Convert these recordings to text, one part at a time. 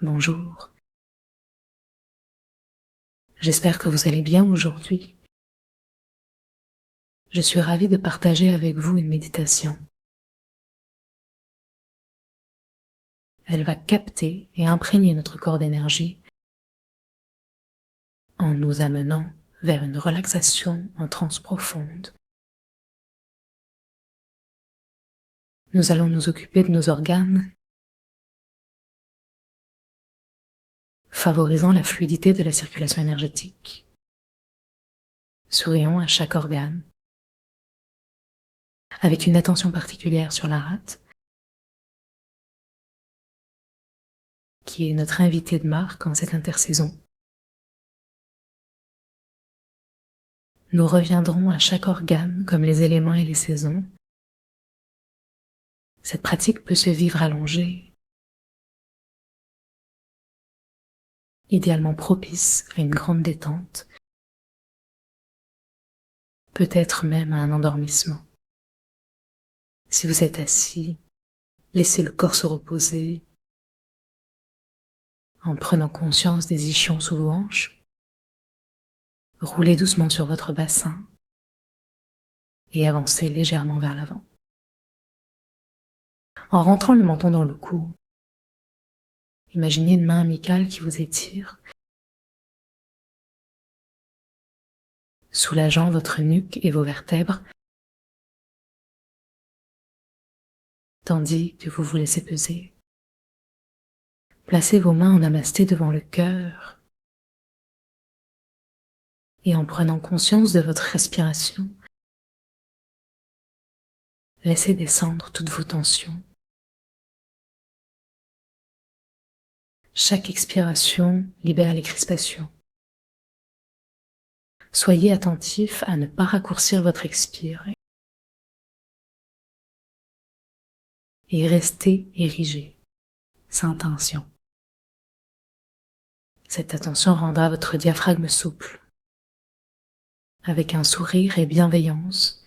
bonjour. J'espère que vous allez bien aujourd'hui. Je suis ravie de partager avec vous une méditation. Elle va capter et imprégner notre corps d'énergie en nous amenant vers une relaxation en transe profonde. Nous allons nous occuper de nos organes, favorisant la fluidité de la circulation énergétique. Sourions à chaque organe, avec une attention particulière sur la rate, qui est notre invité de marque en cette intersaison. Nous reviendrons à chaque organe comme les éléments et les saisons. Cette pratique peut se vivre allongée, idéalement propice à une grande détente, peut-être même à un endormissement. Si vous êtes assis, laissez le corps se reposer en prenant conscience des ischions sous vos hanches. Roulez doucement sur votre bassin et avancez légèrement vers l'avant. En rentrant le menton dans le cou, imaginez une main amicale qui vous étire, soulageant votre nuque et vos vertèbres, tandis que vous vous laissez peser. Placez vos mains en namasté devant le cœur et en prenant conscience de votre respiration, laissez descendre toutes vos tensions. Chaque expiration libère les crispations. Soyez attentif à ne pas raccourcir votre expire et restez érigé, sans tension. Cette attention rendra votre diaphragme souple. Avec un sourire et bienveillance,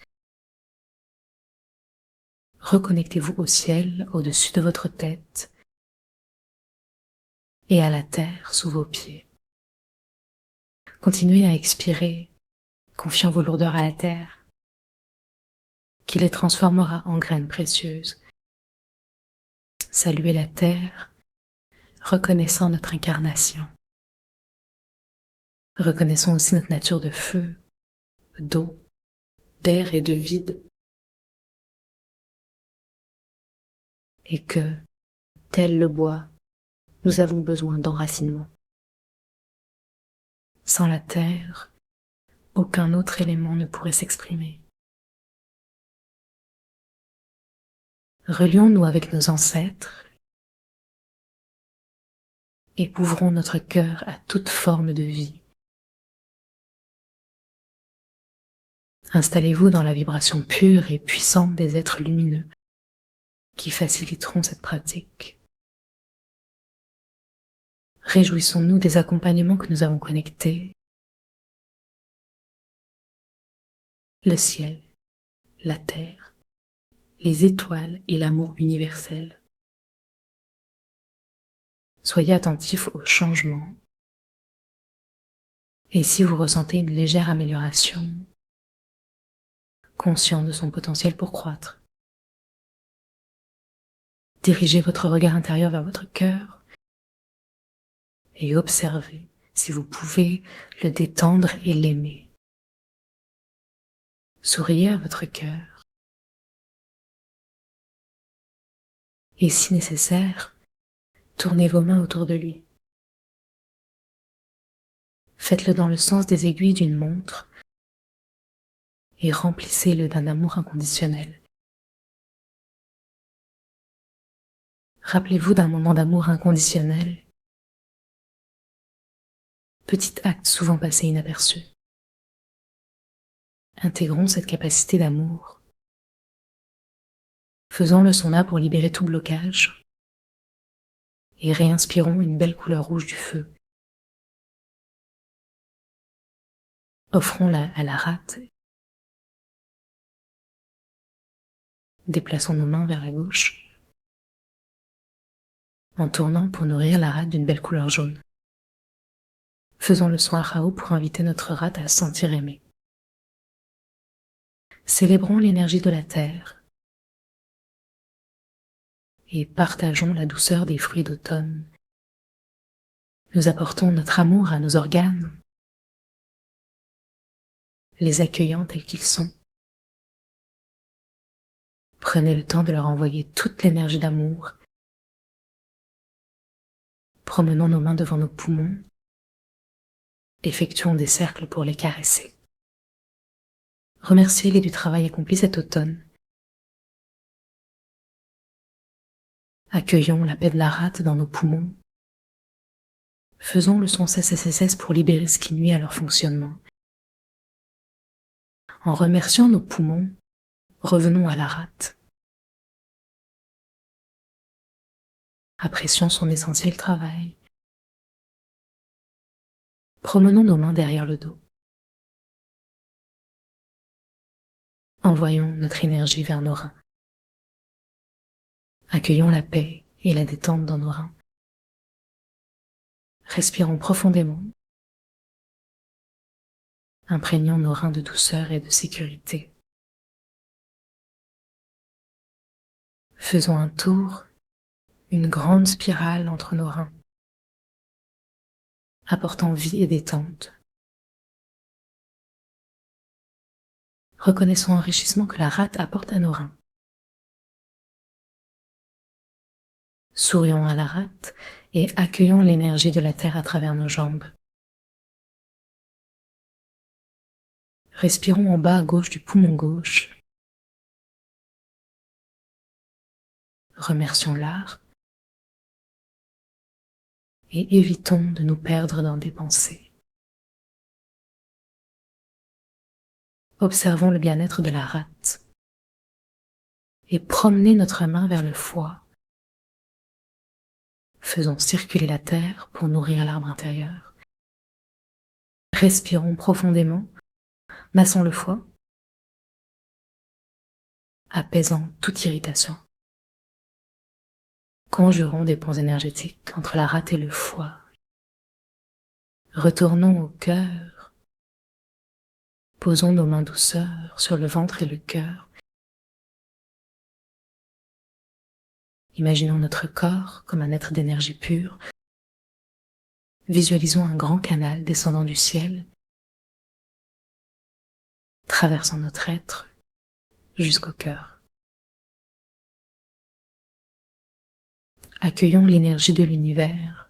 reconnectez-vous au ciel au-dessus de votre tête et à la terre sous vos pieds. Continuez à expirer, confiant vos lourdeurs à la terre, qui les transformera en graines précieuses. Saluez la terre, reconnaissant notre incarnation. Reconnaissons aussi notre nature de feu, d'eau, d'air et de vide. Et que, tel le bois, nous avons besoin d'enracinement. Sans la terre, aucun autre élément ne pourrait s'exprimer. Relions-nous avec nos ancêtres et ouvrons notre cœur à toute forme de vie. Installez-vous dans la vibration pure et puissante des êtres lumineux qui faciliteront cette pratique. Réjouissons-nous des accompagnements que nous avons connectés. Le ciel, la terre, les étoiles et l'amour universel. Soyez attentifs aux changements. Et si vous ressentez une légère amélioration, conscient de son potentiel pour croître, dirigez votre regard intérieur vers votre cœur et observez si vous pouvez le détendre et l'aimer. Souriez à votre cœur. Et si nécessaire, tournez vos mains autour de lui. Faites-le dans le sens des aiguilles d'une montre et remplissez-le d'un amour inconditionnel. Rappelez-vous d'un moment d'amour inconditionnel, petit acte souvent passé inaperçu. Intégrons cette capacité d'amour. Faisons le sauna pour libérer tout blocage et réinspirons une belle couleur rouge du feu. Offrons-la à la rate. Déplaçons nos mains vers la gauche. en tournant pour nourrir la rate d'une belle couleur jaune. Faisons le son à Rao pour inviter notre rate à se sentir aimée. Célébrons l'énergie de la terre et partageons la douceur des fruits d'automne. Nous apportons notre amour à nos organes, les accueillant tels qu'ils sont. Prenez le temps de leur envoyer toute l'énergie d'amour. Promenons nos mains devant nos poumons. Effectuons des cercles pour les caresser. Remerciez-les du travail accompli cet automne. Accueillons la paix de la rate dans nos poumons. Faisons le son SSSS pour libérer ce qui nuit à leur fonctionnement. En remerciant nos poumons, revenons à la rate. Apprécions son essentiel travail. Promenons nos mains derrière le dos. Envoyons notre énergie vers nos reins. Accueillons la paix et la détente dans nos reins. Respirons profondément. Imprégnons nos reins de douceur et de sécurité. Faisons un tour, une grande spirale entre nos reins, apportant vie et détente. Reconnaissons l'enrichissement que la rate apporte à nos reins. Sourions à la rate et accueillons l'énergie de la terre à travers nos jambes. Respirons en bas à gauche du poumon gauche. Remercions l'art et évitons de nous perdre dans des pensées. Observons le bien-être de la rate et promenez notre main vers le foie. Faisons circuler la terre pour nourrir l'arbre intérieur. Respirons profondément, massons le foie, apaisant toute irritation. Conjurons des ponts énergétiques entre la rate et le foie. Retournons au cœur. Posons nos mains douceur sur le ventre et le cœur. Imaginons notre corps comme un être d'énergie pure. Visualisons un grand canal descendant du ciel, traversant notre être jusqu'au cœur. Accueillons l'énergie de l'univers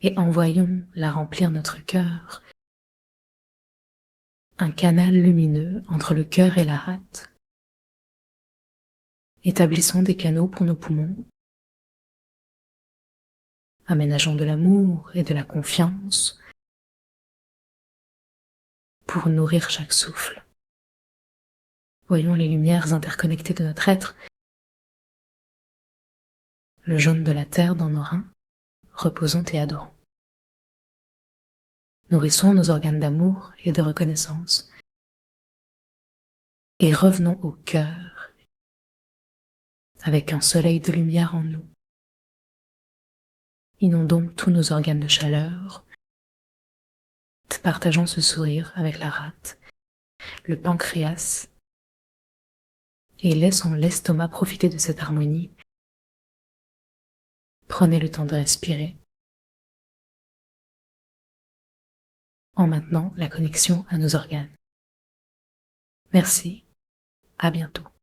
et envoyons la remplir notre cœur. Un canal lumineux entre le cœur et la rate. Établissons des canaux pour nos poumons. Aménageons de l'amour et de la confiance pour nourrir chaque souffle. Voyons les lumières interconnectées de notre être. Le jaune de la terre dans nos reins, reposons et adorons. Nourrissons nos organes d'amour et de reconnaissance. Et revenons au cœur, avec un soleil de lumière en nous. Inondons tous nos organes de chaleur. Partageons ce sourire avec la rate, le pancréas, et laissons l'estomac profiter de cette harmonie. Prenez le temps de respirer, en maintenant la connexion à nos organes. Merci, à bientôt.